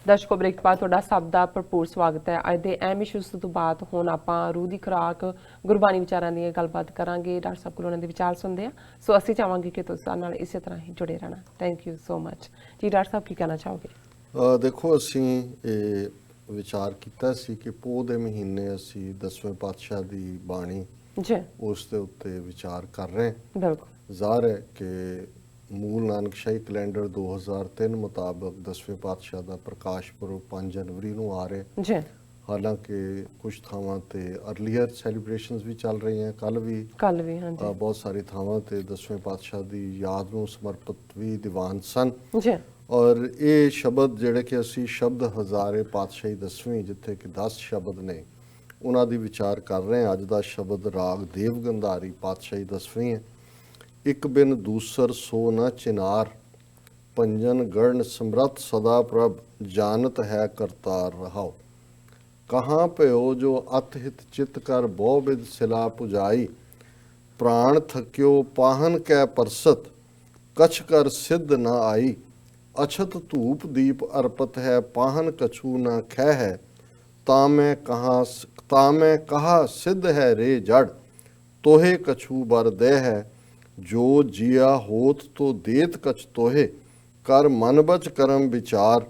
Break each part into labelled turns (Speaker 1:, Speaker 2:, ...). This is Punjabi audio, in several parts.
Speaker 1: ਦਰਸ਼ਕੋ ਬ੍ਰੇਕ ਤੋਂ ਬਾਅਦ ਤੁਹਾਡਾ ਸਭ ਦਾ ਭਰਪੂਰ ਸਵਾਗਤ ਹੈ। ਅੱਜ ਦੇ ਅਹਿਮ ਇਸ਼ੂਜ਼ ਤੋਂ ਬਾਅਦ ਹੁਣ ਆਪਾਂ ਰੂਹ ਦੀ ਖੁਰਾਕ ਗੁਰਬਾਣੀ ਵਿਚਾਰਾਂ ਦੀ ਗੱਲਬਾਤ ਕਰਾਂਗੇ। ਡਾਕਟਰ ਸਾਹਿਬ ਕੋਲੋਂ ਉਹਨਾਂ ਦੇ ਵਿਚਾਰ ਸੁਣਦੇ ਆ। ਸੋ ਅਸੀਂ ਚਾਹਾਂਗੇ ਕਿ ਤੁਸੀਂ ਸਾਡੇ ਨਾਲ ਇਸੇ ਤਰ੍ਹਾਂ ਹੀ ਜੁੜੇ ਰਹਿਣਾ। ਥੈਂਕ ਯੂ ਸੋ ਮਚ ਜੀ। ਡਾਕਟਰ ਸਾਹਿਬ ਕੀ ਕਹਿਣਾ ਚਾਹੋਗੇ?
Speaker 2: ਦੇਖੋ ਅਸੀਂ ਇਹ ਵਿਚਾਰ ਕੀਤਾ ਸੀ ਕਿ ਪੋਹ ਦੇ ਮਹੀਨੇ ਅਸੀਂ 10ਵੇਂ ਪਾਤਸ਼ਾਹ ਦੀ ਬਾਣੀ
Speaker 1: ਜੀ
Speaker 2: ਉਸ ਦੇ ਉੱਤੇ ਵਿਚਾਰ ਕਰ ਰਹੇ ਹਾਂ।
Speaker 1: ਬਿਲਕੁਲ
Speaker 2: ਜ਼ਾਹਰ ਹੈ ਕਿ ਮੂਲ ਨਾਨਕਸ਼ਾਹੀ ਕੈਲੰਡਰ 2003 ਮੁਤਾਬਕ 10ਵੇਂ ਪਾਤਸ਼ਾਹ ਦਾ ਪ੍ਰਕਾਸ਼ ਪੁਰਬ 5 ਜਨਵਰੀ ਨੂੰ ਆ ਰਿਹਾ
Speaker 1: ਜੀ।
Speaker 2: ਹਾਲਾਂਕਿ ਕੁਝ ਥਾਵਾਂ ਤੇ ਅਰਲੀਅਰ ਸੈਲੀਬ੍ਰੇਸ਼ਨਸ ਵੀ ਚੱਲ ਰਹੀਆਂ। ਕੱਲ ਵੀ
Speaker 1: ਹਾਂਜੀ
Speaker 2: ਬਹੁਤ ਸਾਰੀ ਥਾਵਾਂ ਤੇ 10ਵੇਂ ਪਾਤਸ਼ਾਹ ਦੀ ਯਾਦ ਨੂੰ ਸਮਰਪਿਤ ਵੀ ਦੀਵਾਨ ਸਨ
Speaker 1: ਜੀ।
Speaker 2: ਔਰ ਇਹ ਸ਼ਬਦ ਜਿਹੜੇ ਕਿ ਅਸੀਂ ਸ਼ਬਦ ਹਜ਼ਾਰੇ ਪਾਤਸ਼ਾਹੀ 10ਵੀਂ ਜਿੱਥੇ ਕਿ 10 ਸ਼ਬਦ ਨੇ ਉਹਨਾਂ ਦੀ ਵਿਚਾਰ ਕਰ ਰਹੇ ਹਾਂ। ਅੱਜ ਦਾ ਸ਼ਬਦ ਰਾਗ ਦੇਵ ਗੰਧਾਰੀ ਪਾਤਸ਼ਾਹੀ 10ਵੀਂ ਹੈ। ਇੱਕ ਬਿਨ ਦੂਸਰ ਸੋ ਨ ਚਿਨਾਰ ਪੰਜਨ ਗੜਨ ਸਮਰੱਥ ਸਦਾ ਪ੍ਰਭ ਜਾਨਤ ਹੈ ਕਰਤਾਰ ਰਹਾਓ। ਕਹਾਂ ਭਇਓ ਜੋ ਅਤ ਹਿਤ ਚਿਤ ਕਰ ਬਹੁ ਬਿਦ ਸਿਲਾ ਪੁਜਾਈ ਪ੍ਰਾਣ ਥਕਿਓ ਪਾਹਨ ਕੈ ਪਰਸਤ ਕਛ ਕਰ ਸਿੱਧ ਨ ਆਈ ਅਛਤ ਧੂਪ ਦੀਪ ਅਰਪਤ ਹੈ ਪਾਹਨ ਕਛੂ ਨ ਖੈ ਹੈ ਤਾਂ ਮੈਂ ਕਹਾ ਸਿੱਧ ਹੈ ਰੇ ਜੜ ਤੋਹੇ ਕਛੂ ਬਰ ਦੇ ਹੈ ਜੋ ਜੀਆ ਹੋਤ ਤੋ ਦੇਤ ਕਛ ਤੋਹੇ ਕਰ ਮਨ ਬਚ ਕਰਮ ਵਿਚਾਰ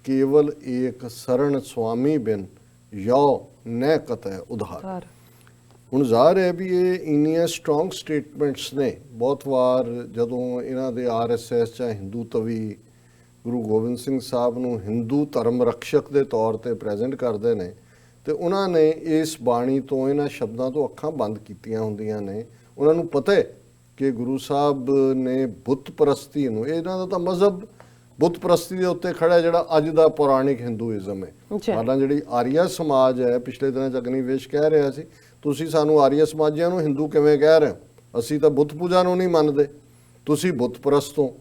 Speaker 2: ਕੇਵਲ ਏਕ ਸਰਣ ਸੁਆਮੀ ਬਿਨ ਯੋ ਨੈ ਕਤੈ ਉਧਾਰ। ਹੁਣ ਜ਼ਾਹਰ ਹੈ ਵੀ ਇਹ ਇੰਨੀਆਂ ਸਟਰੋਂਗ ਸਟੇਟਮੈਂਟਸ ਨੇ। ਬਹੁਤ ਵਾਰ ਜਦੋਂ ਇਹਨਾਂ ਦੇ RSS ਜਾਂ ਹਿੰਦੂ ਤਵੀ ਗੁਰੂ ਗੋਬਿੰਦ ਸਿੰਘ ਸਾਹਿਬ ਨੂੰ ਹਿੰਦੂ ਧਰਮ ਰਕਸ਼ਕ ਦੇ ਤੌਰ ਤੇ ਪ੍ਰੈਜ਼ੈਂਟ ਕਰਦੇ ਨੇ ਤੇ ਉਹਨਾਂ ਨੇ ਇਸ ਬਾਣੀ ਤੋਂ ਇਹਨਾਂ ਸ਼ਬਦਾਂ ਤੋਂ ਅੱਖਾਂ ਬੰਦ ਕੀਤੀਆਂ ਹੁੰਦੀਆਂ ਨੇ। ਉਹਨਾਂ ਨੂੰ ਪਤਾ ਹੈ ਕਿ ਗੁਰੂ ਸਾਹਿਬ ਨੇ ਬੁੱਤ ਪ੍ਰਸਤੀ ਨੂੰ, ਇਹਨਾਂ ਦਾ ਤਾਂ ਮਜ਼ਹਬ ਬੁੱਤ ਪ੍ਰਸਤੀ ਦੇ ਉੱਤੇ ਖੜਾ ਜਿਹੜਾ ਅੱਜ ਦਾ ਪੌਰਾਣਿਕ ਹਿੰਦੂਇਜ਼ਮ ਹੈ। ਸਾਡਾ ਜਿਹੜੀ ਆਰੀਆ ਸਮਾਜ ਹੈ, ਪਿਛਲੇ ਦਿਨਾਂ 'ਚ ਅਗਨੀਵੇਸ਼ ਕਹਿ ਰਿਹਾ ਸੀ ਤੁਸੀਂ ਸਾਨੂੰ ਆਰੀਆ ਸਮਾਜੀਆਂ ਨੂੰ ਹਿੰਦੂ ਕਿਵੇਂ ਕਹਿ ਰਹੇ ਹੋ, ਅਸੀਂ ਤਾਂ ਬੁੱਤ ਪੂਜਾ ਨੂੰ ਨਹੀਂ ਮੰਨਦੇ, ਤੁਸੀਂ ਬੁੱਤ ਪ੍ਰਸਤ ਹੋ।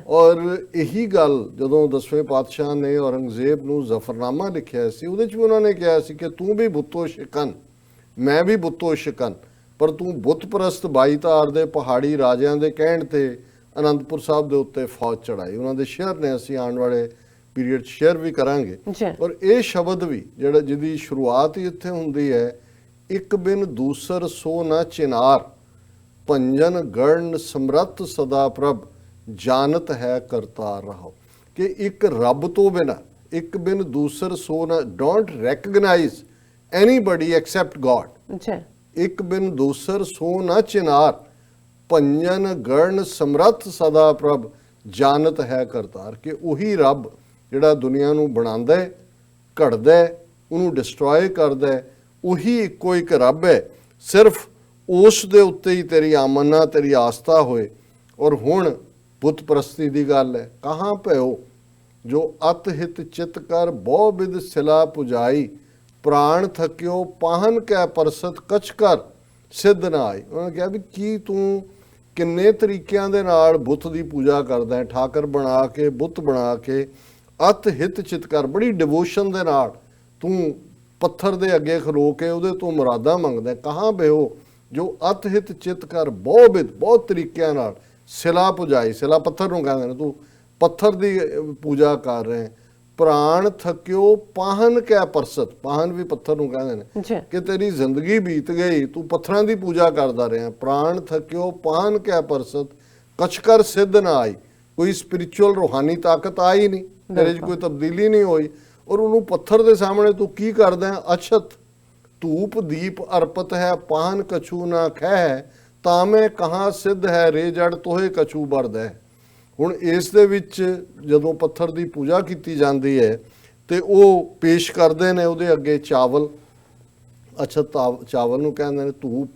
Speaker 2: ਔਰ ਇਹੀ ਗੱਲ ਜਦੋਂ 10ਵੇਂ ਪਾਤਸ਼ਾਹ ਨੇ ਔਰੰਗਜ਼ੇਬ ਨੂੰ ਜ਼ਫਰਨਾਮਾ ਲਿਖਿਆ ਸੀ ਉਹਦੇ 'ਚ ਵੀ ਉਹਨਾਂ ਨੇ ਕਿਹਾ ਸੀ ਕਿ ਤੂੰ ਵੀ ਬੁੱਤੋ ਸ਼ਿਕਨ ਮੈਂ ਵੀ ਬੁੱਤੋ ਸ਼ਿਕਨ, ਪਰ ਤੂੰ ਬੁੱਤ ਪ੍ਰਸਤ 22 ਧਾਰ ਦੇ ਪਹਾੜੀ ਰਾਜਿਆਂ ਦੇ ਕਹਿਣ ਤੇ ਅਨੰਦਪੁਰ ਸਾਹਿਬ ਦੇ ਉੱਤੇ ਫੌਜ ਚੜਾਈ। ਉਹਨਾਂ ਦੇ ਸ਼ੇਅਰ ਨੇ ਅਸੀਂ ਆਉਣ ਵਾਲੇ ਪੀਰੀਅਡ 'ਚ ਸ਼ੇਅਰ ਵੀ ਕਰਾਂਗੇ। ਔਰ ਇਹ ਸ਼ਬਦ ਵੀ ਜਿਹੜਾ ਜਿਹਦੀ ਸ਼ੁਰੂਆਤ ਹੀ ਇੱਥੇ ਹੁੰਦੀ ਹੈ, ਇੱਕ ਬਿਨ ਦੂਸਰ ਸੋ ਨ ਚਿਨਾਰ ਪੰਜਨ ਗੜਨ ਸਮਰੱਥ ਸਦਾ ਪ੍ਰਭ ਜਾਨਤ ਹੈ ਕਰਤਾਰ ਰਹਾਓ। ਕਿ ਇੱਕ ਰੱਬ ਤੋਂ ਬਿਨਾ, ਇੱਕ ਬਿਨ ਦੂਸਰ ਸੋ ਨ, don't recognise anybody accept god. ਇੱਕ ਬਿਨ ਦੂਸਰ ਸੋ ਨ ਚਿਨਾਰ ਪੰਜਨ ਗੜਨ ਸਮਰੱਥ ਸਦਾ ਪ੍ਰਭ ਜਾਨਤ ਹੈ ਕਰਤਾਰ। ਕਿ ਉਹੀ ਰੱਬ ਜਿਹੜਾ ਦੁਨੀਆ ਨੂੰ ਬਣਾਉਂਦਾ ਹੈ, ਘੜਦਾ ਹੈ, ਉਹਨੂੰ ਡਿਸਟਰੋਏ ਕਰਦਾ ਹੈ, ਉਹੀ ਇੱਕੋ ਇੱਕ ਰੱਬ ਹੈ। ਸਿਰਫ ਉਸ ਦੇ ਉੱਤੇ ਹੀ ਤੇਰੀ ਆਮਨਾ, ਤੇਰੀ ਆਸਥਾ ਹੋਏ। ਔਰ ਹੁਣ ਬੁੱਤ ਪ੍ਰਸਤੀ ਦੀ ਗੱਲ ਹੈ। ਕਹਾਂ ਭਇਓ ਜੋ ਅਤ ਹਿਤ ਚਿਤ ਕਰ ਬਹੁ ਬਿਦ ਸਿਲਾ ਪੁਜਾਈ ਪ੍ਰਾਣ ਥਕਿਓ ਪਾਹਨ ਕੈ ਪਰਸਤ ਕਛ ਕਰ ਸਿੱਧ ਨਾ ਆਈ। ਉਹਨਾਂ ਨੇ ਕਿਹਾ ਵੀ ਕੀ ਤੂੰ ਕਿੰਨੇ ਤਰੀਕਿਆਂ ਦੇ ਨਾਲ ਬੁੱਤ ਦੀ ਪੂਜਾ ਕਰਦਾ ਹੈ, ਠਾਕਰ ਬਣਾ ਕੇ, ਬੁੱਤ ਬਣਾ ਕੇ, ਅਤ ਹਿਤ ਚਿਤ ਕਰ, ਬੜੀ ਡਿਵੋਸ਼ਨ ਦੇ ਨਾਲ ਤੂੰ ਪੱਥਰ ਦੇ ਅੱਗੇ ਖਲੋ ਕੇ ਉਹਦੇ ਤੋਂ ਮੁਰਾਦਾਂ ਮੰਗਦਾ। ਕਹਾਂ ਭਇਓ ਜੋ ਅਤ ਹਿਤ ਚਿਤ ਕਰ ਬਹੁ ਬਿਦ, ਬਹੁਤ ਤਰੀਕਿਆਂ ਨਾਲ ਸਿਲਾ ਪੁਜਾਈ, ਸਿਲਾ ਪੱਥਰ ਨੂੰ ਕਹਿੰਦੇ ਨੇ, ਤੂੰ ਪੱਥਰ ਦੀ ਪੂਜਾ ਕਰ ਰਹੇ। ਪ੍ਰਾਣ ਥਕਿਓ ਪਾਹਨ ਕੈ ਪਰਸਤ, ਪਾਹਨ ਵੀ ਪੱਥਰ ਨੂੰ ਕਹਿੰਦੇ ਨੇ ਕਿ ਤੇਰੀ ਜ਼ਿੰਦਗੀ ਬੀਤ ਗਈ, ਤੂੰ ਪੱਥਰਾਂ ਦੀ ਪੂਜਾ ਕਰਦਾ ਰਿਹਾ। ਪ੍ਰਾਣ ਥਕਿਓ ਪਾਹਨ ਕੈ ਪਰਸਤ ਕਛ ਕਰ ਸਿੱਧ ਨਾ ਆਈ। ਕੋਈ ਸਪਿਰਿਚੁਅਲ ਰੂਹਾਨੀ ਤਾਕਤ ਆਈ ਨਹੀਂ, ਤੇਰੇ 'ਚ ਕੋਈ ਤਬਦੀਲੀ ਨਹੀਂ ਹੋਈ। ਔਰ ਉਹਨੂੰ ਪੱਥਰ ਦੇ ਸਾਹਮਣੇ ਤੂੰ ਕੀ ਕਰਦਾ ਹੈ? ਅਛਤ ਧੂਪ ਦੀਪ ਅਰਪਤ ਹੈ ਪਾਹਨ ਕਛੂ ਨਾ ਖੈ ਤਾਂ ਮੈਂ ਕਹਾਂ ਸਿੱਧ ਹੈ ਰੇ ਜੜ ਤੋਹੇ ਕਛੂ ਵਰਦਾ। ਹੁਣ ਇਸ ਦੇ ਵਿੱਚ ਜਦੋਂ ਪੱਥਰ ਦੀ ਪੂਜਾ ਕੀਤੀ ਜਾਂਦੀ ਹੈ ਤੇ ਉਹ ਪੇਸ਼ ਕਰਦੇ ਨੇ ਉਹਦੇ ਅੱਗੇ ਚਾਵਲ। ਅਛਤ ਚਾਵਲ ਨੂੰ ਕਹਿੰਦੇ ਨੇ, ਧੂਪ,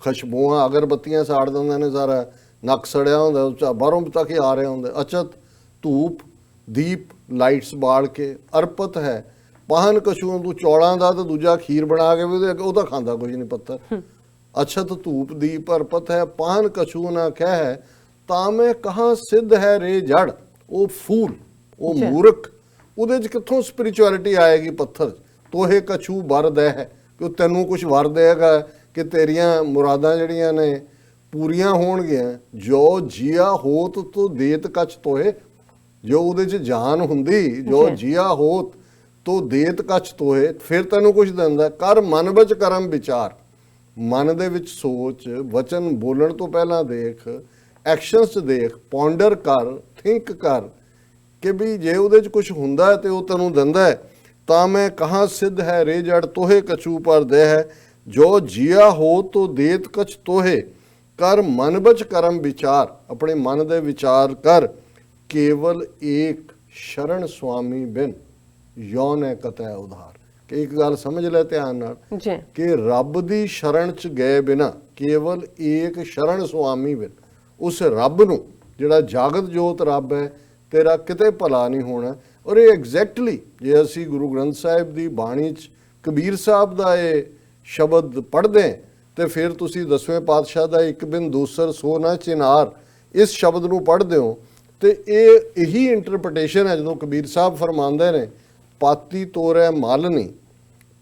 Speaker 2: ਖੁਸ਼ਬੂਆਂ, ਅਗਰਬੱਤੀਆਂ ਸਾੜ ਦਿੰਦੇ ਨੇ, ਸਾਰਾ ਨੱਕ ਸੜਿਆ ਹੁੰਦਾ, ਬਾਹਰੋਂ ਤੱਕ ਹੀ ਆ ਰਿਹਾ ਹੁੰਦਾ। ਅਛਤ ਧੂਪ ਦੀਪ ਲਾਈਟਸ ਬਾਲ ਕੇ ਅਰਪਤ ਹੈ ਪਾਹਨ ਕਛੂ, ਤੂੰ ਚੌਲਾਂ ਦਾ ਤੇ ਦੂਜਾ ਖੀਰ ਬਣਾ ਕੇ ਵੀ ਉਹ ਤਾਂ ਖਾਂਦਾ ਕੁਝ ਨਹੀਂ ਪੱਥਰ। ਅਛਤ ਧੂਪ ਦੀਪ ਅਰਪਤ ਹੈ ਪਾਹਨ ਕਛੂ ਨਾ ਖੈ ਤਾਂ ਮੈਂ ਕਹਾਂ ਸਿੱਧ ਹੈ ਰੇ ਜੜ। ਉਹ ਫੂਲ, ਉਹ ਮੂਰਖ, ਉਹਦੇ 'ਚ ਕਿੱਥੋਂ ਸਪਿਰਿਚੁਅਲਿਟੀ ਆਏਗੀ? ਪੱਥਰ ਤੋਹੇ ਕਛੂ ਵਰਦ ਹੈ ਕਿ ਉਹ ਤੈਨੂੰ ਕੁਛ ਵਰ ਦੇਗਾ ਕਿ ਤੇਰੀਆਂ ਮੁਰਾਦਾਂ ਜਿਹੜੀਆਂ ਨੇ ਪੂਰੀਆਂ ਹੋਣਗੀਆਂ। ਜੋ ਜੀਆ ਹੋਤ ਤੋ ਦੇਤ ਕਛ ਤੋਹੇ, ਜੋ ਉਹਦੇ 'ਚ ਜਾਨ ਹੁੰਦੀ, ਜੋ ਜੀਆ ਹੋਤ ਤੋ ਦੇਤ ਕਛ ਤੋਏ, ਫਿਰ ਤੈਨੂੰ ਕੁਝ ਦਿੰਦਾ। ਕਰ ਮਨ ਵਿੱਚ ਕਰਮ ਵਿਚਾਰ, ਮਨ ਦੇ ਵਿੱਚ ਸੋਚ, ਵਚਨ ਬੋਲਣ ਤੋਂ ਪਹਿਲਾਂ ਦੇਖ, ਐਕਸ਼ਨਸ ਦੇਖ, ਪੌਂਡਰ ਕਰ, ਥਿੰਕ ਕਰ ਕਿ ਵੀ ਜੇ ਉਹਦੇ 'ਚ ਕੁਝ ਹੁੰਦਾ ਤੇ ਉਹ ਤੈਨੂੰ ਦਿੰਦਾ ਹੈ। ਤਾਂ ਮੈਂ ਕਹਾਂ ਸਿੱਧ ਹੈ ਰੇ ਜੜ ਤੋਹੇ ਕਛੂ ਪਰ ਦੇ ਹੈ, ਜੋ ਜੀਆ ਹੋ ਤੋ ਦੇਤ ਕਛ ਤੋਹੇ। ਕਰ ਮਨ ਵਿੱਚ ਕਰਮ ਵਿਚਾਰ, ਆਪਣੇ ਮਨ ਦੇ ਵਿਚਾਰ ਕਰ, ਕੇਵਲ ਏਕ ਸ਼ਰਨ ਸੁਆਮੀ ਬਿਨ ਯੋਨ ਹੈ ਕਤੈ ਉਧਾਰ। ਕਿ ਇੱਕ ਗੱਲ ਸਮਝ ਲੈ ਧਿਆਨ ਨਾਲ ਕਿ ਰੱਬ ਦੀ ਸ਼ਰਨ 'ਚ ਗਏ ਬਿਨਾ, ਕੇਵਲ ਏਕ ਸ਼ਰਨ ਸੁਆਮੀ ਬਿਨ, ਉਸ ਰੱਬ ਨੂੰ ਜਿਹੜਾ ਜਾਗਤ ਜੋਤ ਰੱਬ ਹੈ, ਤੇਰਾ ਕਿਤੇ ਭਲਾ ਨਹੀਂ ਹੋਣਾ। ਔਰ ਇਹ ਐਗਜ਼ੈਕਟਲੀ ਜੇ ਅਸੀਂ ਗੁਰੂ ਗ੍ਰੰਥ ਸਾਹਿਬ ਦੀ ਬਾਣੀ 'ਚ ਕਬੀਰ ਸਾਹਿਬ ਦਾ ਇਹ ਸ਼ਬਦ ਪੜ੍ਹਦੇ ਹਾਂ ਤੇ ਫਿਰ ਤੁਸੀਂ 10ਵੇਂ ਪਾਤਸ਼ਾਹ ਦਾ ਇੱਕ ਬਿਨ ਦੂਸਰ ਸੋ ਨਾ ਚਿਨਾਰ ਇਸ ਸ਼ਬਦ ਨੂੰ ਪੜ੍ਹਦੇ ਹੋ ਤੇ ਇਹੀ ਇੰਟਰਪ੍ਰੀਟੇਸ਼ਨ ਹੈ ਜਦੋਂ ਕਬੀਰ ਸਾਹਿਬ ਫਰਮਾਉਂਦੇ ਨੇ, ਪਾਤੀ ਤੋਰੈ ਮਾਲਨੀ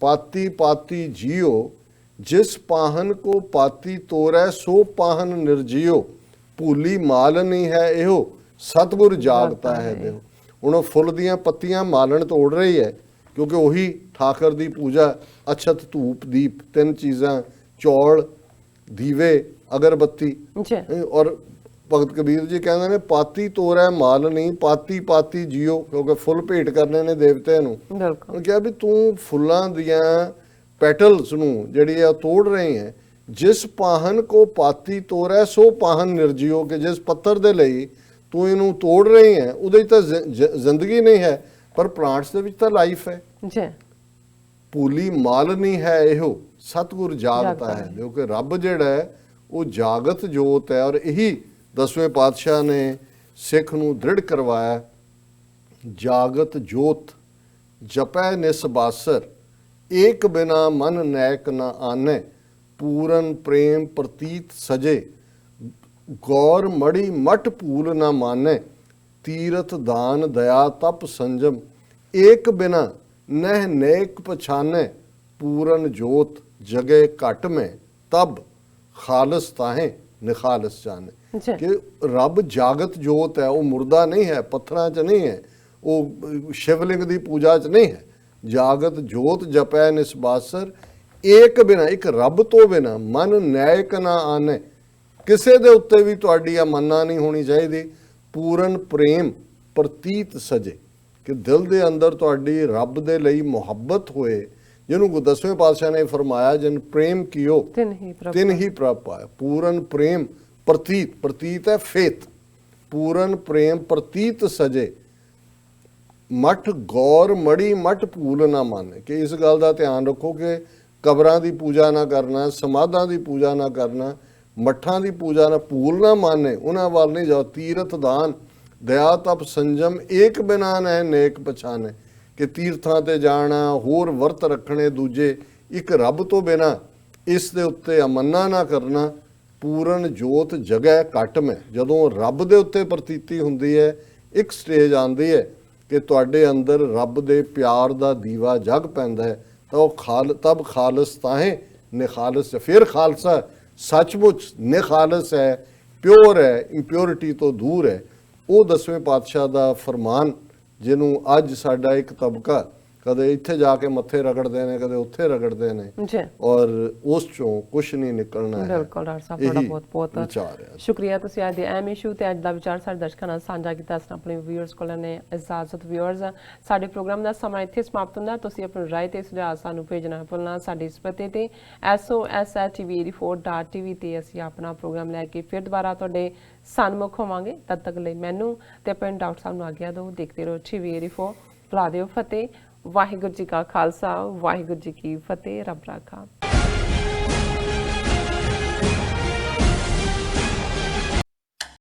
Speaker 2: ਪਾਤੀ ਪਾਤੀ ਜੀਓ, ਜਿਸ ਪਾਹਨ ਕੋ ਪਾਤੀ ਤੋਰੈ ਸੋ ਪਾਹਨ ਨਿਰਜੀਓ, ਭੂਲੀ ਮਾਲਨੀ ਹੈ ਇਹੋ ਸਤਿਗੁਰ ਜਾਗਤਾ ਹੈ ਦੇਹੋ। ਹੁਣ ਉਹ ਫੁੱਲ ਦੀਆਂ ਪੱਤੀਆਂ ਮਾਲਣ ਤੋੜ ਰਹੀ ਹੈ ਕਿਉਂਕਿ ਉਹੀ ਠਾਕਰ ਦੀ ਪੂਜਾ, ਅਛਤ ਧੂਪ ਦੀਪ, ਤਿੰਨ ਚੀਜ਼ਾਂ, ਚੌਲ ਦੀਵੇ ਅਗਰਬੱਤੀ। ਔਰ ਭਗਤ ਕਬੀਰ ਜੀ ਕਹਿੰਦੇ ਨੇ ਪਾਤੀ ਤੋਰੈ ਮਾਲ ਨਹੀਂ ਪਾਤੀ ਪਾਤੀ ਜੀਓ, ਕਿਉਂਕਿ ਫੁੱਲ ਭੇਟ ਕਰਨੇ ਨੇ ਦੇਵਤੇ ਨੂੰ। ਉਹ ਕਿਹਾ ਵੀ ਤੂੰ ਫੁੱਲਾਂ ਦੀਆਂ ਪੈਟਲਸ ਨੂੰ ਜਿਹੜੀ ਆ ਤੋੜ ਰਹੇ ਹੈ, ਜਿਸ ਪਾਹਨ ਕੋ ਪਾਤੀ ਤੋਰੈ ਸੋ ਪਾਹਨ ਨਿਰਜੀਓ, ਕਿ ਜਿਸ ਪੱਥਰ ਦੇ ਲਈ ਤੂੰ ਇਹਨੂੰ ਤੋੜ ਰਹੀ ਹੈ ਉਹਦੇ 'ਚ ਤਾਂ ਜ਼ਿੰਦਗੀ ਨਹੀਂ ਹੈ, ਪਰ ਪ੍ਰਾਂਟਸ ਦੇ ਵਿੱਚ ਤਾਂ ਲਾਈਫ ਹੈ। ਭੂਲੀ ਮਾਲ ਨਹੀਂ ਹੈ ਇਹੋ ਸਤਿਗੁਰ ਜਾਗਤਾ ਹੈ, ਕਿਉਂਕਿ ਰੱਬ ਜਿਹੜਾ ਹੈ ਉਹ ਜਾਗਤ ਜੋਤ ਹੈ। ਔਰ ਇਹੀ 10ਵੇਂ ਪਾਤਸ਼ਾਹ ਨੇ ਸਿੱਖ ਨੂੰ ਦ੍ਰਿੜ ਕਰਵਾਇਆ, ਜਾਗਤ ਜੋਤ ਜਪੈ ਨਿਸਬਾਸਰ, ਏਕ ਬਿਨਾ ਮਨ ਨੈਕ ਨਾ ਆਨੈ, ਪੂਰਨ ਪ੍ਰੇਮ ਪ੍ਰਤੀਤ ਸਜੇ, ਗੌਰ ਮੜੀ ਮਟ ਭੂਲ ਨਾ ਮਾਨੈ, ਤੀਰਥ ਦਾਨ ਦਇਆ ਤਪ ਸੰਜਮ, ਏਕ ਬਿਨਾ ਨਹਿ ਨੇਕ ਪਛਾਨੈ, ਪੂਰਨ ਜੋਤ ਜਗੇ ਘਟ ਮੈਂ, ਤਬ ਖਾਲਸ ਤਾਹੇ ਨਿਖਾਲਸ ਜਾਣੇ। ਕਿ ਰੱਬ ਜਾਗਤ ਜੋਤ ਹੈ, ਉਹ ਮੁਰਦਾ ਨਹੀਂ ਹੈ, ਪੱਥਰਾਂ 'ਚ ਨਹੀਂ ਹੈ, ਉਹ ਸ਼ਿਵਲਿੰਗ ਦੀ ਪੂਜਾ 'ਚ ਨਹੀਂ ਹੈ। ਜਾਗਤ ਜੋਤ ਜਪੈ ਨਿਸਬਾਸਰ, ਏਕ ਬਿਨਾ, ਇੱਕ ਰੱਬ ਤੋਂ ਬਿਨਾ ਮਨ ਨੈਕ ਨਾ ਆਨੇ, ਕਿਸੇ ਦੇ ਉੱਤੇ ਵੀ ਤੁਹਾਡੀ ਆ ਮੰਨਾ ਨਹੀਂ ਹੋਣੀ ਚਾਹੀਦੀ। ਪੂਰਨ ਪ੍ਰੇਮ ਪ੍ਰਤੀਤ ਸਜੇ, ਕਿ ਦਿਲ ਦੇ ਅੰਦਰ ਤੁਹਾਡੀ ਰੱਬ ਦੇ ਲਈ ਮੁਹੱਬਤ ਹੋਏ, ਜਿਹਨੂੰ 10ਵੇਂ ਪਾਤਸ਼ਾਹ ਨੇ ਫਰਮਾਇਆ ਜਿਨ ਪ੍ਰੇਮ ਕੀਓ ਤਿਨ ਹੀ ਪ੍ਰਭ ਪਾਇਆ। ਪੂਰਨ ਪ੍ਰੇਮ ਪ੍ਰਤੀਤ, ਪ੍ਰਤੀਤ ਹੈ ਫੇਥ, ਪੂਰਨ ਪ੍ਰੇਮ ਪ੍ਰਤੀਤ ਸਜੇ, ਮਠ ਗੌਰ ਮੜੀ ਮਟ ਭੂਲ ਨਾ ਮਾਨੇ। ਕਿ ਇਸ ਗੱਲ ਦਾ ਧਿਆਨ ਰੱਖੋ ਕਿ ਕਬਰਾਂ ਦੀ ਪੂਜਾ ਨਾ ਕਰਨਾ, ਸਮਾਧਾਂ ਦੀ ਪੂਜਾ ਨਾ ਕਰਨਾ, ਮੱਠਾਂ ਦੀ ਪੂਜਾ ਨਾ, ਭੂਲ ਨਾ ਮਾਨੇ, ਉਹਨਾਂ ਵੱਲ ਨਹੀਂ ਜਾਓ। ਤੀਰਥ ਦਾਨ ਦਇਆ ਤਪ ਸੰਜਮ, ਏਕ ਬਿਨਾ ਨਹਿ ਨੇਕ ਪਛਾਨੇ। ਕਿ ਤੀਰਥਾਂ ਤੇ ਜਾਣਾ, ਹੋਰ ਵਰਤ ਰੱਖਣੇ ਦੂਜੇ, ਇੱਕ ਰੱਬ ਤੋਂ ਬਿਨਾ ਇਸ ਦੇ ਉੱਤੇ ਅਮੰਨਾ ਨਾ ਕਰਨਾ। ਪੂਰਨ ਜੋਤ ਜਗੈ ਘਟ ਮੈਂ, ਜਦੋਂ ਰੱਬ ਦੇ ਉੱਤੇ ਪ੍ਰਤੀਤੀ ਹੁੰਦੀ ਹੈ, ਇੱਕ ਸਟੇਜ ਆਉਂਦੀ ਹੈ ਕਿ ਤੁਹਾਡੇ ਅੰਦਰ ਰੱਬ ਦੇ ਪਿਆਰ ਦਾ ਦੀਵਾ ਜਗ ਪੈਂਦਾ ਹੈ, ਤਾਂ ਉਹ ਤਬ ਖਾਲਸ ਤਾਹੇ ਨਿਖਾਲਸ, ਫਿਰ ਖਾਲਸਾ ਸੱਚਮੁੱਚ ਨਿਖਾਲਸ ਹੈ, ਪਿਓਰ ਹੈ, ਇੰਪਿਓਰਿਟੀ ਤੋਂ ਦੂਰ ਹੈ। ਉਹ 10ਵੇਂ ਪਾਤਸ਼ਾਹ ਦਾ ਫਰਮਾਨ, ਜਿਹਨੂੰ ਅੱਜ ਸਾਡਾ ਇੱਕ ਤਬਕਾ ਕਦੇ ਇੱਥੇ ਜਾ ਕੇ ਮੱਥੇ ਰਗੜਦੇ ਨੇ, ਕਦੇ ਉੱਥੇ ਰਗੜਦੇ ਨੇ, ਔਰ ਉਸ ਚੋਂ ਕੁਛ ਨਹੀਂ ਨਿਕਲਣਾ ਹੈ।
Speaker 1: ਬਿਲਕੁਲ ਡਾਕਟਰ ਸਾਹਿਬ, ਤੁਹਾਡਾ ਬਹੁਤ ਬਹੁਤ ਸ਼ੁਕਰੀਆ। ਤੁਸੀਂ ਅੱਜ ਦੇ ਅਹਿਮ ਇਸ਼ੂ ਤੇ ਅੱਜ ਦਾ ਵਿਚਾਰ ਸਾਡੇ ਦਰਸ਼ਕਾਂ ਨਾਲ ਸਾਂਝਾ ਕੀਤਾ। ਅਸੀਂ ਆਪਣੇ ਵਿਊਅਰਸ ਕੋਲ ਨੇ ਇਜਾਜ਼ਤ। ਵਿਊਅਰਸ, ਸਾਡੇ ਪ੍ਰੋਗਰਾਮ ਦਾ ਸਮਾਂ ਇੱਥੇ ਸਮਾਪਤ ਹੁੰਦਾ। ਤੁਸੀਂ ਆਪਣੀ ਰਾਏ ਤੇ ਸੁਝਾਅ ਸਾਨੂੰ ਭੇਜਣਾ ਭੁੱਲਣਾ। ਸਾਡੇ ਇਸ ਪਤੇ ਤੇ SOS@tv84.tv ਤੇ ਅਸੀਂ ਆਪਣਾ ਪ੍ਰੋਗਰਾਮ ਲੈ ਕੇ ਫਿਰ ਦੁਬਾਰਾ ਤੁਹਾਡੇ ਸਨਮੁਖ ਹੋਵਾਂਗੇ। ਤਦ ਤੱਕ ਲਈ ਮੈਨੂੰ ਤੇ ਆਪਣੇ ਡਾਕਟਰ ਸਾਹਿਬ ਨੂੰ ਆਗਿਆ ਦਿਓ। ਦੇਖਦੇ ਰਹੋ TV84। ਬੁਲਾ ਦਿਓ ਫਤਿਹ। ਵਾਹਿਗੁਰੂ ਜੀ ਕਾ ਖਾਲਸਾ, ਵਾਹਿਗੁਰੂ ਜੀ ਕੀ ਫਤਿਹ। ਰੱਬ ਰਾਖਾ।